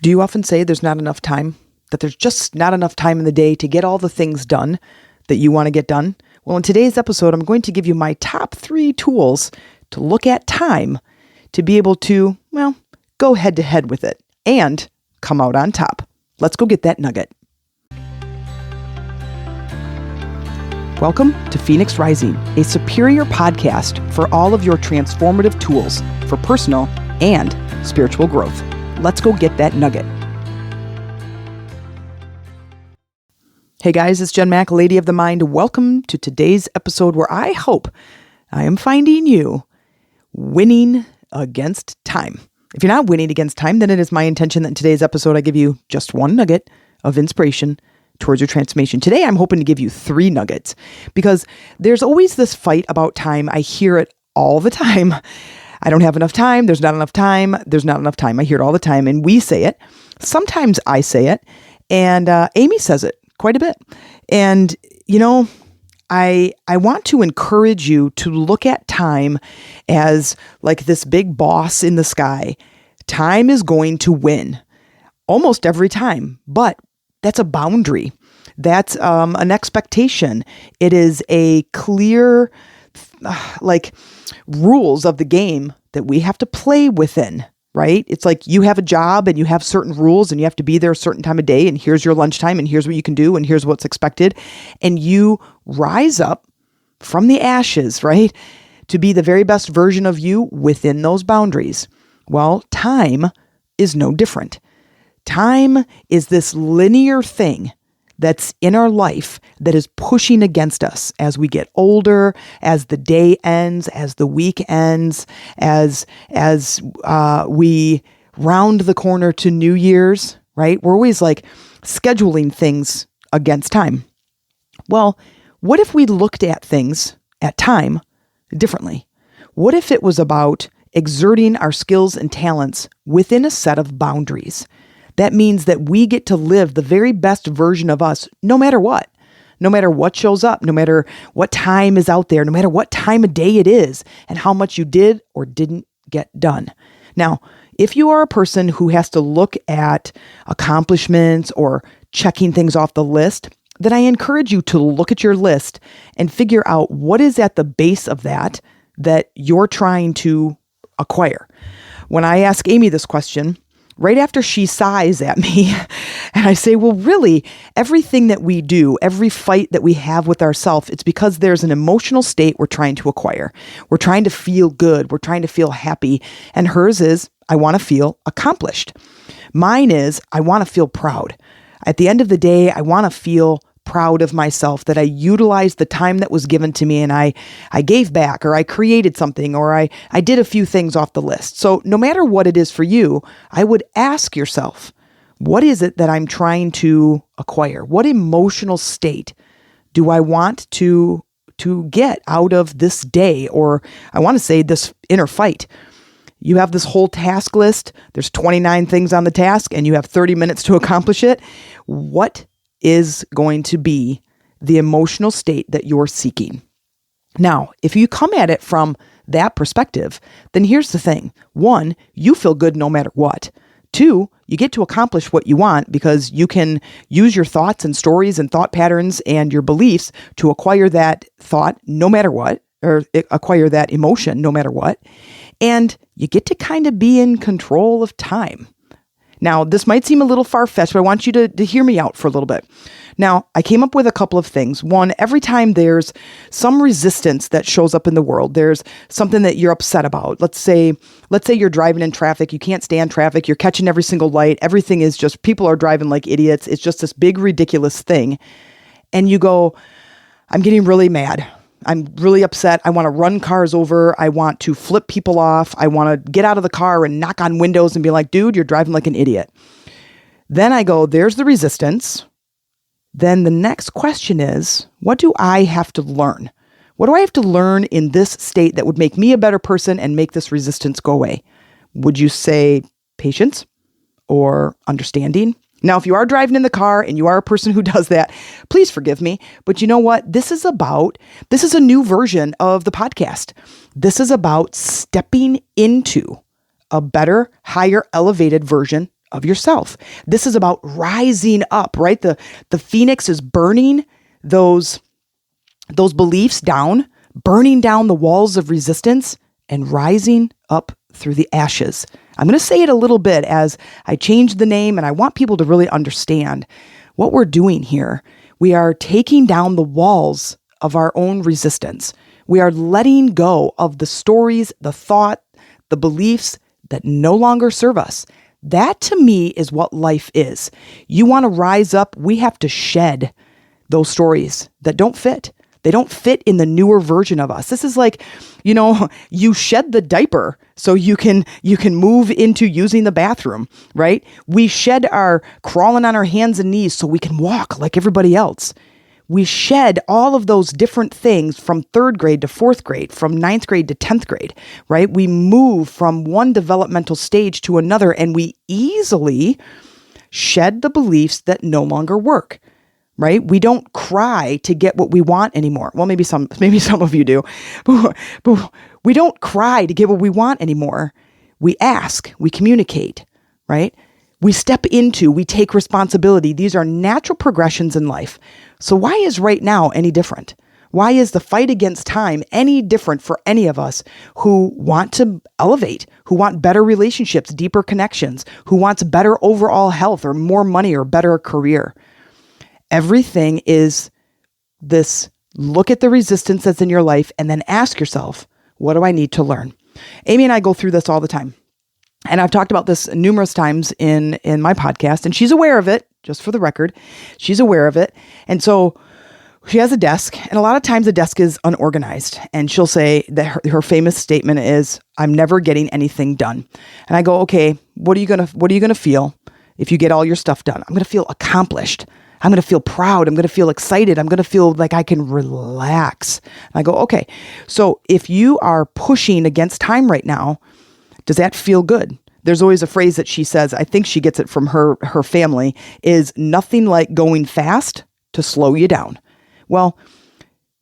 Do you often say there's not enough time? That there's just not enough time in the day to get all the things done that you want to get done? Well, in today's episode, I'm going to give you my top 3 tools to look at time to be able to, go head to head with it and come out on top. Let's go get that nugget. Welcome to Phoenix Rising, a superior podcast for all of your transformative tools for personal and spiritual growth. Let's go get that nugget. Hey guys, it's Jen Mack, Lady of the Mind. Welcome to today's episode where I hope I am finding you winning against time. If you're not winning against time, then it is my intention that in today's episode I give you just one nugget of inspiration towards your transformation. Today I'm hoping to give you 3 nuggets because there's always this fight about time. I hear it all the time. I don't have enough time. There's not enough time. There's not enough time. I hear it all the time. And we say it. Sometimes I say it. And Amy says it quite a bit. And, I want to encourage you to look at time as like this big boss in the sky. Time is going to win almost every time. But that's a boundary. That's an expectation. It is a clear, rules of the game that we have to play within, right? It's like you have a job and you have certain rules and you have to be there a certain time of day and here's your lunchtime and here's what you can do and here's what's expected. And you rise up from the ashes, right? To be the very best version of you within those boundaries. Well, time is no different. Time is this linear thing that's in our life that is pushing against us as we get older, as the day ends, as the week ends, as we round the corner to New Year's, right? We're always scheduling things against time. Well, what if we looked at things at time differently? What if it was about exerting our skills and talents within a set of boundaries? That means that we get to live the very best version of us no matter what shows up, no matter what time is out there, no matter what time of day it is, and how much you did or didn't get done. Now, if you are a person who has to look at accomplishments or checking things off the list, then I encourage you to look at your list and figure out what is at the base of that you're trying to acquire. When I ask Amy this question, right after she sighs at me, and I say, well, really, everything that we do, every fight that we have with ourselves, it's because there's an emotional state we're trying to acquire. We're trying to feel good. We're trying to feel happy. And hers is, I want to feel accomplished. Mine is, I want to feel proud. At the end of the day, I want to feel proud of myself that I utilized the time that was given to me and I gave back or I created something or I did a few things off the list. So no matter what it is for you, I would ask yourself, what is it that I'm trying to acquire? What emotional state do I want to get out of this day? Or I want to say this inner fight. You have this whole task list. There's 29 things on the task and you have 30 minutes to accomplish it. What is going to be the emotional state that you're seeking? Now, if you come at it from that perspective, then here's the thing. 1, you feel good no matter what. 2, you get to accomplish what you want because you can use your thoughts and stories and thought patterns and your beliefs to acquire that thought no matter what, or acquire that emotion no matter what. And you get to kind of be in control of time. Now, this might seem a little far-fetched, but I want you to hear me out for a little bit. Now, I came up with a couple of things. 1, every time there's some resistance that shows up in the world, there's something that you're upset about. Let's say you're driving in traffic, you can't stand traffic, you're catching every single light, everything is just, people are driving like idiots, it's just this big ridiculous thing. And you go, I'm getting really mad. I'm really upset. I want to run cars over. I want to flip people off. I want to get out of the car and knock on windows and be like, dude, you're driving like an idiot. Then I go, there's the resistance. Then the next question is, what do I have to learn? What do I have to learn in this state that would make me a better person and make this resistance go away? Would you say patience or understanding? Now, if you are driving in the car and you are a person who does that, please forgive me. But you know what? This is a new version of the podcast. This is about stepping into a better, higher, elevated version of yourself. This is about rising up, right? The phoenix is burning those beliefs down, burning down the walls of resistance and rising up through the ashes. I'm going to say it a little bit as I change the name, and I want people to really understand what we're doing here. We are taking down the walls of our own resistance. We are letting go of the stories, the thought, the beliefs that no longer serve us. That to me is what life is. You want to rise up, we have to shed those stories that don't fit. They don't fit in the newer version of us. This is like, you shed the diaper so you can move into using the bathroom, right? We shed our crawling on our hands and knees so we can walk like everybody else. We shed all of those different things from 3rd grade to 4th grade, from 9th grade to 10th grade, right? We move from one developmental stage to another, and we easily shed the beliefs that no longer work. Right? We don't cry to get what we want anymore. Well, maybe some of you do, but we don't cry to get what we want anymore. We ask, we communicate, right? We step into, we take responsibility. These are natural progressions in life. So why is right now any different? Why is the fight against time any different for any of us who want to elevate, who want better relationships, deeper connections, who wants better overall health or more money or better career? Everything is this: look at the resistance that's in your life and then ask yourself, what do I need to learn? Amy and I go through this all the time. And I've talked about this numerous times in my podcast, and she's aware of it, just for the record. She's aware of it. And so she has a desk, and a lot of times the desk is unorganized. And she'll say that her famous statement is, I'm never getting anything done. And I go, okay, what are you gonna feel if you get all your stuff done? I'm gonna feel accomplished. I'm going to feel proud. I'm going to feel excited. I'm going to feel like I can relax. And I go, okay, so if you are pushing against time right now, does that feel good? There's always a phrase that she says, I think she gets it from her family, is nothing like going fast to slow you down. Well,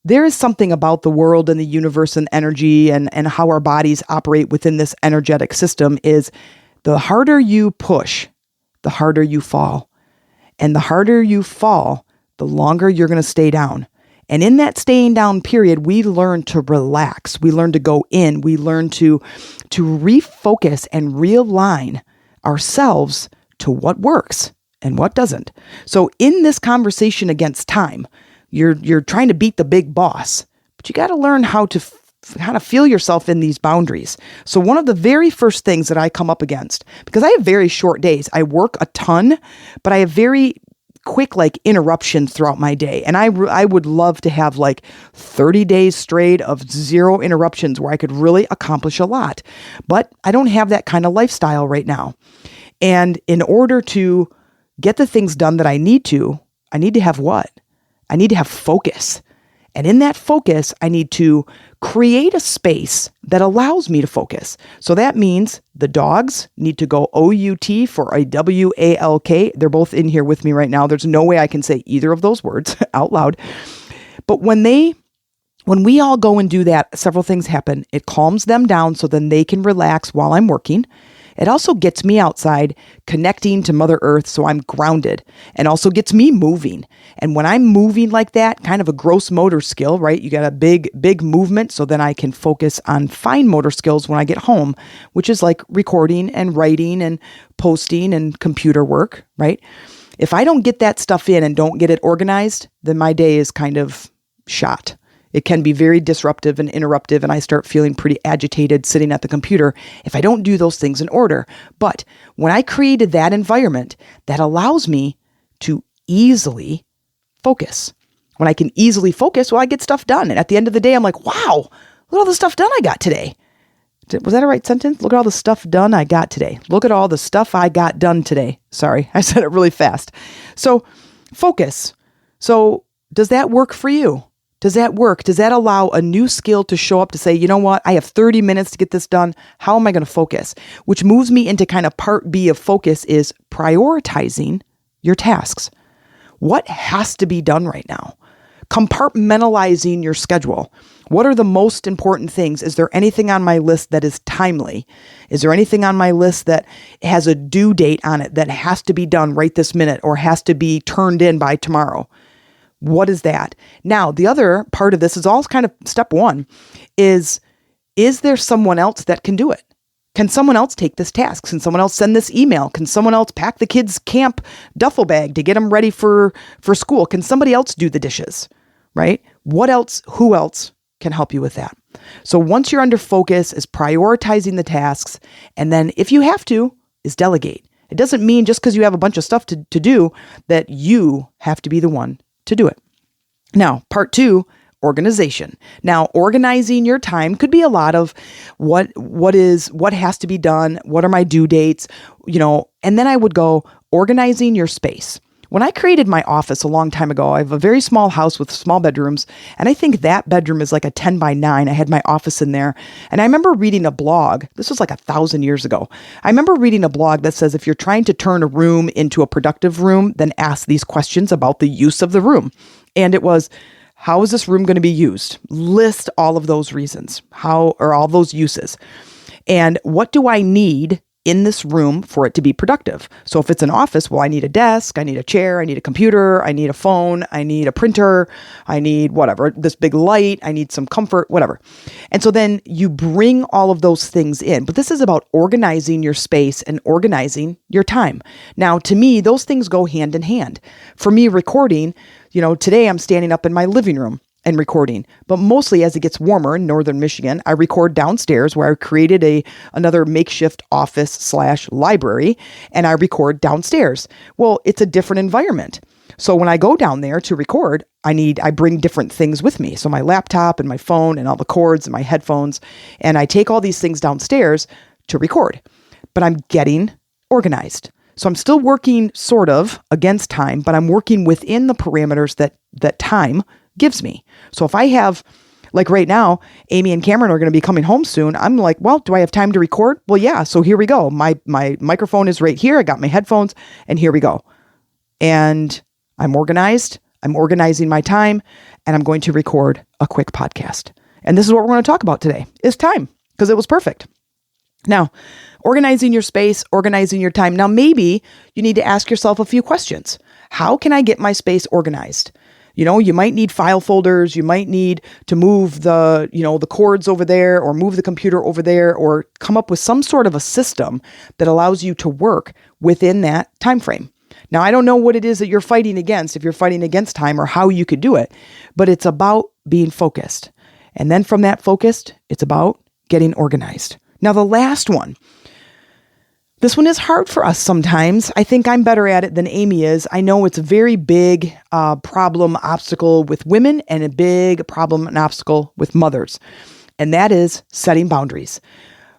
there is something about the world and the universe and energy and how our bodies operate within this energetic system is the harder you push, the harder you fall. And the harder you fall, the longer you're going to stay down. And in that staying down period, we learn to relax. We learn to go in. We learn to refocus and realign ourselves to what works and what doesn't. So in this conversation against time, you're trying to beat the big boss, but you got to learn how to feel yourself in these boundaries. So one of the very first things that I come up against, because I have very short days, I work a ton, but I have very quick interruptions throughout my day. And I would love to have 30 days straight of zero interruptions where I could really accomplish a lot. But I don't have that kind of lifestyle right now. And in order to get the things done that I need to have what? I need to have focus. And in that focus, I need to create a space that allows me to focus. So that means the dogs need to go OUT for a WALK. They're both in here with me right now. There's no way I can say either of those words out loud. But when we all go and do that, several things happen. It calms them down so then they can relax while I'm working. It also gets me outside, connecting to Mother Earth, so I'm grounded, and also gets me moving. And when I'm moving like that, kind of a gross motor skill, right? You got a big movement, so then I can focus on fine motor skills when I get home, which is like recording and writing and posting and computer work, right? If I don't get that stuff in and don't get it organized, then my day is kind of shot. It can be very disruptive and interruptive, and I start feeling pretty agitated sitting at the computer if I don't do those things in order. But when I created that environment, that allows me to easily focus. When I can easily focus, well, I get stuff done. And at the end of the day, I'm like, wow, look at all the stuff done I got today. Was that a right sentence? Look at all the stuff done I got today. Look at all the stuff I got done today. Sorry, I said it really fast. So focus. So does that work for you? Does that work? Does that allow a new skill to show up to say, you know what? I have 30 minutes to get this done. How am I going to focus? Which moves me into kind of part B of focus is prioritizing your tasks. What has to be done right now? Compartmentalizing your schedule. What are the most important things? Is there anything on my list that is timely? Is there anything on my list that has a due date on it that has to be done right this minute or has to be turned in by tomorrow? What is that? Now, the other part of this is all kind of step one is there someone else that can do it? Can someone else take this task? Can someone else send this email? Can someone else pack the kids' camp duffel bag to get them ready for school? Can somebody else do the dishes, right? What else? Who else can help you with that? So once you're under focus is prioritizing the tasks. And then if you have to, is delegate. It doesn't mean just because you have a bunch of stuff to do that you have to be the one to do it. Now, part two, organization. Now, organizing your time could be a lot of what has to be done, what are my due dates, and then I would go organizing your space. When I created my office a long time ago, I have a very small house with small bedrooms, and I think that bedroom is like a 10 by 9. I had my office in there, and I remember reading a blog. This was like 1,000 years ago. I remember reading a blog that says if you're trying to turn a room into a productive room, then ask these questions about the use of the room. And it was, how is this room going to be used? List all of those reasons. How are all those uses? And what do I need in this room for it to be productive? So if it's an office, well, I need a desk, I need a chair, I need a computer, I need a phone, I need a printer, I need whatever, this big light, I need some comfort, whatever. And so then you bring all of those things in. But this is about organizing your space and organizing your time. Now, to me, those things go hand in hand. For me, recording, today I'm standing up in my living room and recording, but mostly as it gets warmer in northern Michigan, I record downstairs where I created another makeshift office / library, and I record downstairs. Well, it's a different environment. So when I go down there to record, I bring different things with me. So my laptop and my phone and all the cords and my headphones, and I take all these things downstairs to record, but I'm getting organized. So I'm still working sort of against time, but I'm working within the parameters that time gives me. So if I have, like right now, Amy and Cameron are going to be coming home soon. I'm like, well, do I have time to record? Well, yeah. So here we go. My microphone is right here. I got my headphones and here we go. And I'm organized. I'm organizing my time and I'm going to record a quick podcast. And this is what we're going to talk about today is time because it was perfect. Now, organizing your space, organizing your time. Now, maybe you need to ask yourself a few questions. How can I get my space organized? You might need file folders. You might need to move the cords over there or move the computer over there or come up with some sort of a system that allows you to work within that time frame. Now, I don't know what it is that you're fighting against, if you're fighting against time or how you could do it, but it's about being focused. And then from that focused, it's about getting organized. Now, the last one. This one is hard for us sometimes. I think I'm better at it than Amy is. I know it's a very big problem, obstacle with women and a big problem and obstacle with mothers. And that is setting boundaries.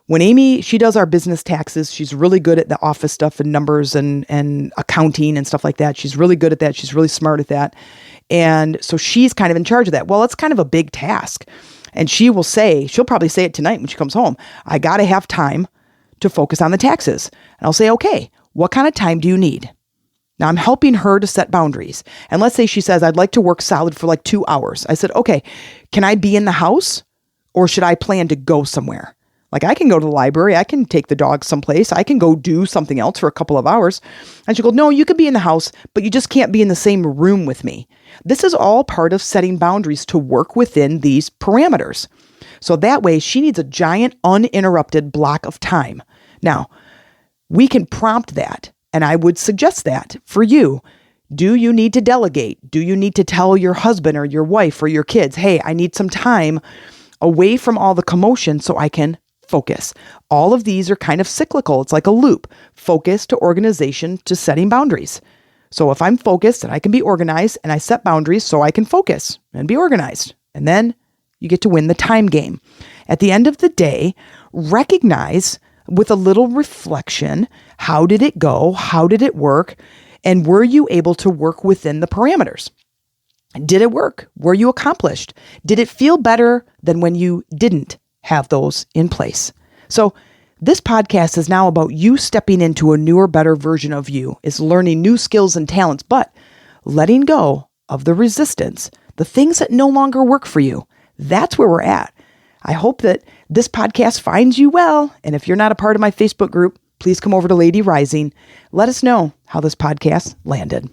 When Amy, she does our business taxes, she's really good at the office stuff and numbers and accounting and stuff like that. She's really good at that. She's really smart at that. And so she's kind of in charge of that. Well, it's kind of a big task. And she'll probably say it tonight when she comes home, I got to have time to focus on the taxes. And I'll say, okay, what kind of time do you need? Now I'm helping her to set boundaries. And let's say she says, I'd like to work solid for like 2 hours. I said, okay, can I be in the house or should I plan to go somewhere? Like I can go to the library. I can take the dog someplace. I can go do something else for a couple of hours. And she goes, no, you could be in the house, but you just can't be in the same room with me. This is all part of setting boundaries to work within these parameters. So that way she needs a giant uninterrupted block of time. Now, we can prompt that, and I would suggest that for you. Do you need to delegate? Do you need to tell your husband or your wife or your kids, hey, I need some time away from all the commotion so I can focus? All of these are kind of cyclical. It's like a loop. Focus to organization to setting boundaries. So if I'm focused and I can be organized and I set boundaries so I can focus and be organized, and then you get to win the time game. At the end of the day, recognize with a little reflection, how did it go? How did it work? And were you able to work within the parameters? Did it work? Were you accomplished? Did it feel better than when you didn't have those in place? So this podcast is now about you stepping into a newer, better version of you, is learning new skills and talents, but letting go of the resistance, the things that no longer work for you. That's where we're at. I hope that this podcast finds you well. And if you're not a part of my Facebook group, please come over to Lady Rising. Let us know how this podcast landed.